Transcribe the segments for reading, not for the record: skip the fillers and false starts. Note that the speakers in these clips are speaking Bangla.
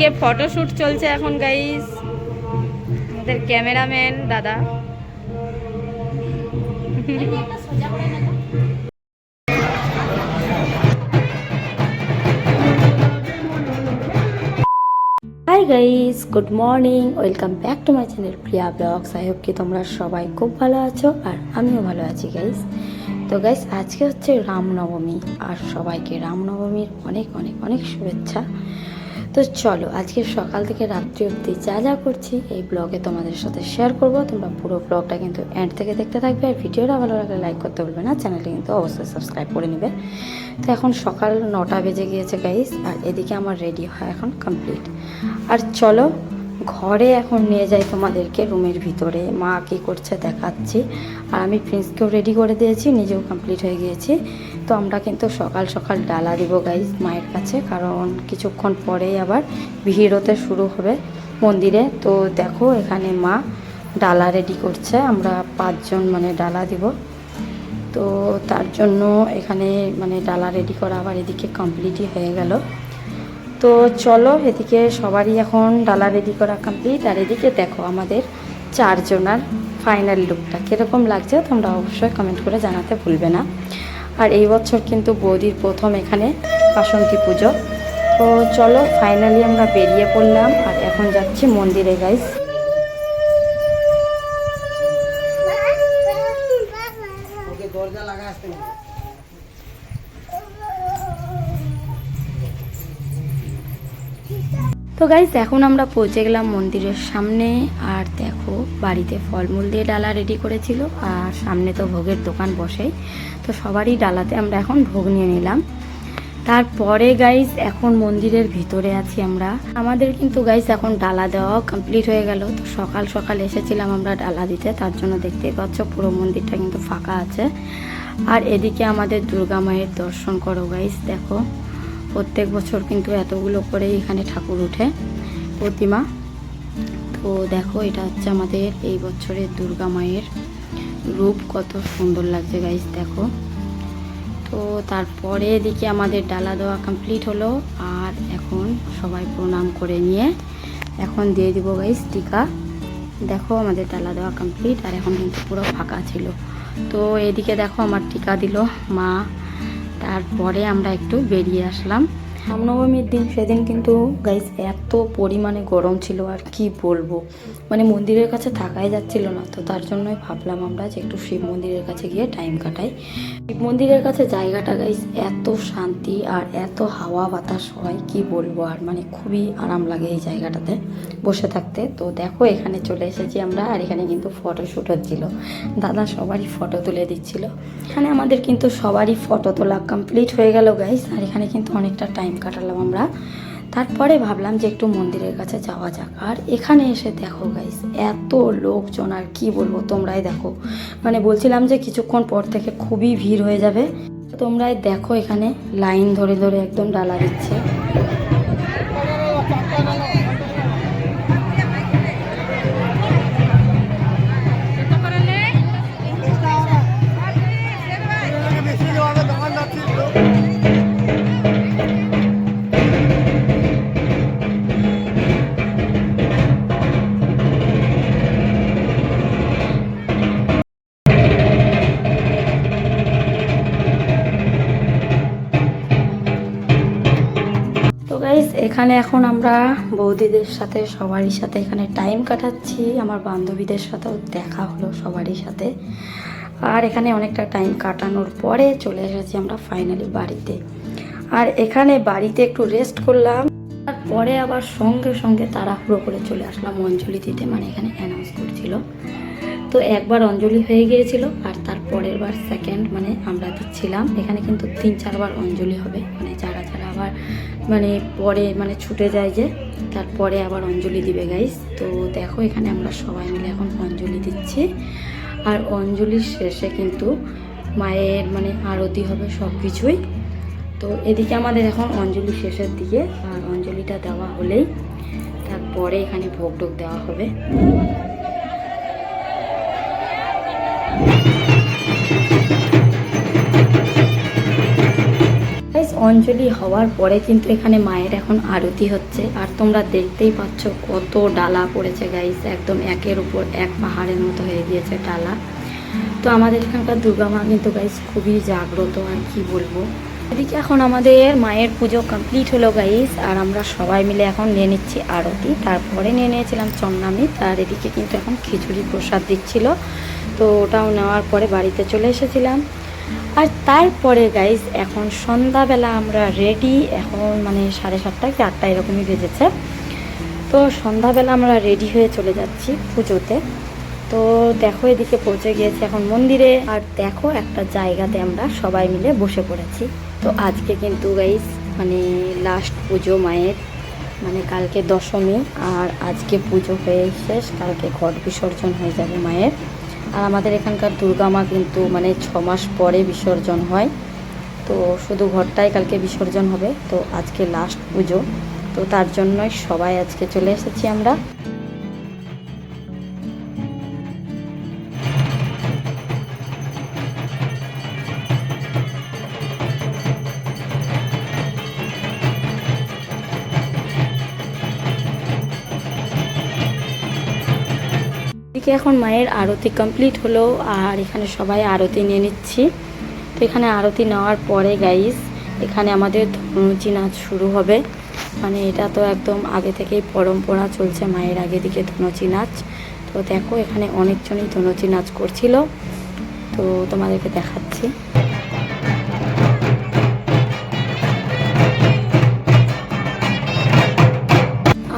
এদিকে ফটোশুট চলছে এখন গাইস, আমাদের ক্যামেরাম্যান দাদা। Hi guys, good morning, welcome back to my channel Priya blogs. I hope কি তোমরা সবাই খুব ভালো আছো আর আমিও ভালো আছি গাইস। তো গাইস আজকে হচ্ছে রামনবমী আর সবাইকে রামনবমীর অনেক অনেক অনেক শুভেচ্ছা। তো চলো আজকে সকাল থেকে রাত্রি অবধি যা যা করছি এই ব্লগে তোমাদের সাথে শেয়ার করব। তোমরা পুরো ব্লগটা কিন্তু এন্ড থেকে দেখতে থাকবে আর ভিডিওটা ভালো লাগলে লাইক করতে ভুলবে না, চ্যানেলটি কিন্তু অবশ্যই সাবস্ক্রাইব করে নেবে। তো এখন সকাল 9টা বেজে গিয়েছে গাইস আর এদিকে আমার রেডি হয় এখন কমপ্লিট। আর চলো ঘরে এখন নিয়ে যাই তোমাদেরকে রুমের ভিতরে, মা কী করছে দেখাচ্ছি। আর আমি প্রিন্সকেও রেডি করে দিয়েছি, নিজেও কমপ্লিট হয়ে গিয়েছি। তো আমরা কিন্তু সকাল সকাল ডালা দিব গাইজ মায়ের কাছে, কারণ কিছুক্ষণ পরেই আবার ভিড় হতে শুরু হবে মন্দিরে। তো দেখো এখানে মা ডালা রেডি করছে, আমরা 5 জন মানে ডালা দিব। তো তার জন্য এখানে মানে ডালা রেডি করা আবার এদিকে কমপ্লিটই হয়ে গেল। তো চলো এদিকে সবারই এখন ডালা রেডি করা কমপ্লিট। আর এদিকে দেখো আমাদের 4 জনার ফাইনাল লুকটা কীরকম লাগছে তোমরা অবশ্যই কমেন্ট করে জানাতে ভুলবে না। আর এই বছর কিন্তু বৌদির প্রথম এখানে বাসন্তী পুজো। তো চলো ফাইনালি আমরা বেরিয়ে পড়লাম আর এখন যাচ্ছি মন্দিরে গাইস। তো গাইস এখন আমরা পৌঁছে গেলাম মন্দিরের সামনে। আর দেখো বাড়িতে ফলমূল দিয়ে ডালা রেডি করেছিল আর সামনে তো ভোগের দোকান বসেই, তো সবারই ডালাতে আমরা এখন ভোগ নিয়ে নিলাম। তারপরে গাইস এখন মন্দিরের ভিতরে আছি আমরা। আমাদের কিন্তু গাইস এখন ডালা দেওয়া কমপ্লিট হয়ে গেল। তো সকাল সকাল এসেছিলাম আমরা ডালা দিতে, তার জন্য দেখতেই পাচ্ছ পুরো মন্দিরটা কিন্তু ফাঁকা আছে। আর এদিকে আমাদের দুর্গা মায়ের দর্শন করো গাইস, দেখো প্রত্যেক বছর কিন্তু এতগুলো করে এখানে ঠাকুর ওঠে প্রতিমা। তো দেখো এটা হচ্ছে আমাদের এই বছরের দুর্গা মায়ের রূপ, কত সুন্দর লাগছে গাইস দেখো। তো তারপরে এদিকে আমাদের ডালা দেওয়া কমপ্লিট হলো আর এখন সবাই প্রণাম করে নিয়ে এখন দিয়ে দিব গাইস টিকা। দেখো আমাদের ডালা দেওয়া কমপ্লিট আর এখন কিন্তু পুরো ফাঁকা ছিল। তো এদিকে দেখো আমার টিকা দিল মা। তারপরে আমরা একটু বেরিয়ে আসলাম। রামনবমীর দিন সেদিন কিন্তু গাইস এত পরিমাণে গরম ছিল আর কি বলবো, মানে মন্দিরের কাছে থাকাই যাচ্ছিল না। তো তার জন্যই ভাবলাম আমরা যে একটু শিব মন্দিরের কাছে গিয়ে টাইম কাটাই। শিব মন্দিরের কাছে জায়গাটা গাইস এত শান্তি আর এত হাওয়া বাতাস হয় কি বলবো, আর মানে খুবই আরাম লাগে এই জায়গাটাতে বসে থাকতে। তো দেখো এখানে চলে এসেছি আমরা আর এখানে কিন্তু ফটোশ্যুট হচ্ছিল, দাদা সবারই ফটো তুলে দিচ্ছিল। এখানে আমাদের কিন্তু সবারই ফটো তোলা কমপ্লিট হয়ে গেল গাইস আর এখানে কিন্তু অনেকটা টাইম কাটালাম আমরা। তারপরে ভাবলাম যে একটু মন্দিরের কাছে যাওয়া যাক। আর এখানে এসে দেখো গাইস এত লোকজন আর কি বলবো, তোমরাই দেখো, মানে বলছিলাম যে কিছুক্ষণ পর থেকে খুবই ভিড় হয়ে যাবে। তোমরাই দেখো এখানে লাইন ধরে ধরে একদম ডালা দিচ্ছে। এখানে এখন আমরা বৌদিদের সাথে সবারই সাথে এখানে টাইম কাটাচ্ছি, আমার বান্ধবীদের সাথেও দেখা হলো সবারই সাথে। আর এখানে অনেকটা টাইম কাটানোর পরে চলে এসেছি আমরা ফাইনালি বাড়িতে। আর এখানে বাড়িতে একটু রেস্ট করলাম, তারপরে আবার সঙ্গে সঙ্গে তাড়াহুড়ো করে চলে আসলাম অঞ্জলি দিতে, মানে এখানে অ্যানাউন্স করছিল। তো একবার অঞ্জলি হয়ে গিয়েছিল আর তারপরের বার সেকেন্ড মানে আমরা দিচ্ছিলাম। এখানে কিন্তু 3-4 বার অঞ্জলি হবে, মানে যারা যারা আবার মানে পরে মানে ছুটে যায় যে তারপরে আবার অঞ্জলি দিবে গাইস। তো দেখো এখানে আমরা সবাই মিলে এখন অঞ্জলি দিচ্ছি আর অঞ্জলির শেষে কিন্তু মায়ের মানে আরতি হবে সব কিছুই। তো এদিকে আমাদের এখন অঞ্জলি শেষের দিকে, আর অঞ্জলিটা দেওয়া হলেই তারপরে এখানে ভোগ টোগ দেওয়া হবে। অঞ্জলি হওয়ার পরে কিন্তু এখানে মায়ের এখন আরতি হচ্ছে। আর তোমরা দেখতেই পাচ্ছ কত ডালা পড়েছে গাইস, একদম একের উপর এক পাহাড়ের মতো হয়ে গিয়েছে ডালা। তো আমাদের এখানকার দুর্গা মা কিন্তু গাইস খুবই জাগ্রত, আর কি বলবো। এদিকে এখন আমাদের মায়ের পুজো কমপ্লিট হলো গাইস, আর আমরা সবাই মিলে এখন নিয়ে নিচ্ছি আরতি। তারপরে নিয়ে নিয়েছিলাম চন্নামি, আর এদিকে কিন্তু এখন খিচুড়ি প্রসাদ দিচ্ছিল। তো ওটাও নেওয়ার পরে বাড়িতে চলে এসেছিলাম। আর তারপরে গাইস এখন সন্ধ্যাবেলা আমরা রেডি, এখন মানে 7:30 কি 8টা এরকমই বেজেছে। তো সন্ধ্যাবেলা আমরা রেডি হয়ে চলে যাচ্ছি পুজোতে। তো দেখো এদিকে পৌঁছে গিয়েছি এখন মন্দিরে, আর দেখো একটা জায়গাতে আমরা সবাই মিলে বসে পড়েছি। তো আজকে কিন্তু গাইস মানে লাস্ট পুজো মায়ের, মানে কালকে দশমী, আর আজকে পুজো হয়ে শেষ, কালকে ঘট বিসর্জন হয়ে যাবে মায়ের। আর আমাদের এখানকার দুর্গা মা কিন্তু মানে 6 মাস পরে বিসর্জন হয়। তো শুধু ঘরটাই কালকে বিসর্জন হবে। তো আজকে লাস্ট পুজো, তো তার জন্যই সবাই আজকে চলে এসেছি আমরা। এদিকে এখন মায়ের আরতি কমপ্লিট হলো, আর এখানে সবাই আরতি নিয়ে নিচ্ছি। তো এখানে আরতি নেওয়ার পরে গাইস এখানে আমাদের ধনুচি নাচ শুরু হবে। মানে এটা তো একদম আগে থেকেই পরম্পরা চলছে মায়ের আগে দিকে ধনুচি নাচ। তো দেখো এখানে অনেকজনই ধনুচি নাচ করছিল, তো তোমাদেরকে দেখাচ্ছি।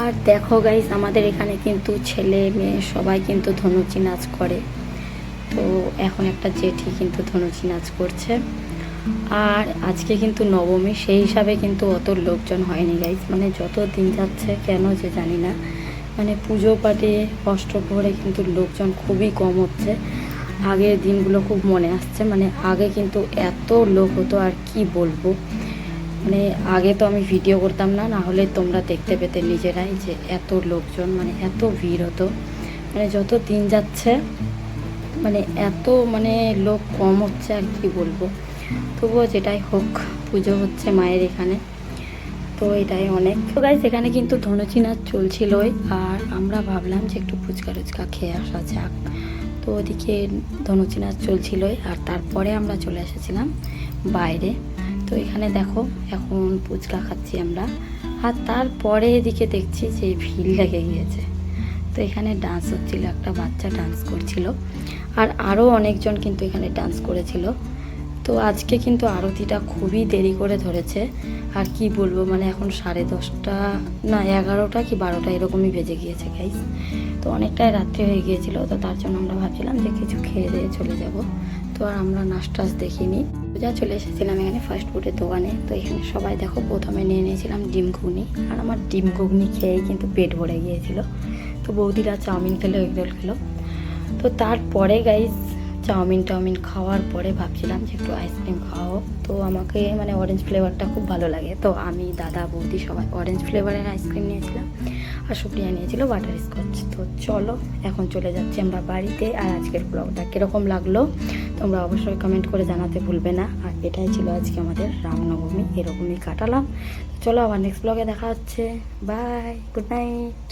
আর দেখো গাইস আমাদের এখানে কিন্তু ছেলে মেয়ে সবাই কিন্তু ধনুচি নাচ করে। তো এখন একটা জেঠি কিন্তু ধনুচি নাচ করছে। আর আজকে কিন্তু নবমী, সেই হিসাবে কিন্তু অত লোকজন হয়নি গাইস, মানে যত দিন যাচ্ছে কেন যে জানি না, মানে পুজো পাঠে অষ্টপ্রহরে কিন্তু লোকজন খুবই কম হচ্ছে। আগের দিনগুলো খুব মনে আসছে, মানে আগে কিন্তু এত লোক হতো আর কি বলবো। মানে আগে তো আমি ভিডিও করতাম না, না হলে তোমরা দেখতে পেতে নিজেরাই যে এত লোকজন, মানে এত ভিড় হতো। মানে যত দিন যাচ্ছে মানে এত মানে লোক কম হচ্ছে আর কি বলবো। তবুও যেটাই হোক পুজো হচ্ছে মায়ের এখানে, তো এটাই অনেক। তো গাইস এখানে কিন্তু ধনুচি নাচ চলছিলই, আর আমরা ভাবলাম যে একটু ফুচকা টুচকা খেয়ে আসা যাক। তো ওদিকে ধনুচি নাচ চলছিলই, আর তারপরে আমরা চলে এসেছিলাম বাইরে। তো এখানে দেখো এখন ফুচকা খাচ্ছি আমরা, আর তারপরে এদিকে দেখছি যে ভিড় লেগে গিয়েছে। তো এখানে ডান্স হচ্ছিল, একটা বাচ্চা ডান্স করছিল, আর আরও অনেকজন কিন্তু এখানে ডান্স করেছিল। তো আজকে কিন্তু আরতিটা খুবই দেরি করে ধরেছে, আর কি বলবো, মানে এখন 10:30 না 11টা কি 12টা এরকমই বেজে গিয়েছে গাইস। তো অনেকটাই রাত্রি হয়ে গিয়েছিল, তো তার জন্য আমরা ভাবছিলাম যে কিছু খেয়ে দিয়ে চলে যাব। তো আর আমরা নাস্তাস দেখিনি, যা চলে এসেছিলাম এখানে ফাস্ট ফুডের দোকানে। তো এখানে সবাই দেখো প্রথমে নিয়ে নিয়েছিলাম ডিম ঘুগনি, আর আমার ডিম ঘুগনি খেয়েই কিন্তু পেট ভরে গিয়েছিল। তো বৌদিরা চাউমিন খেলো, এগ রোল খেলো। তো তারপরে গাইস চাউমিন খাওয়ার পরে ভাবছিলাম যে একটু আইসক্রিম খাওয়াও। তো আমাকে মানে অরেঞ্জ ফ্লেভারটা খুব ভালো লাগে, তো আমি দাদা বৌদি সবাই অরেঞ্জ ফ্লেভারের আইসক্রিম নিয়েছিলাম, আর সুপ্রিয়া নিয়েছিল বাটার স্কচ। তো চলো এখন চলে যাচ্ছি আমরা বাড়িতে। আর আজকের ব্লগটা কীরকম লাগলো তোমরা অবশ্যই কমেন্ট করে জানাতে ভুলবে না। আর এটাই ছিল আজকে আমাদের রামনবমী, এরকমই কাটালাম। চলো আবার নেক্সট ব্লগে দেখা হচ্ছে। Bye, good night.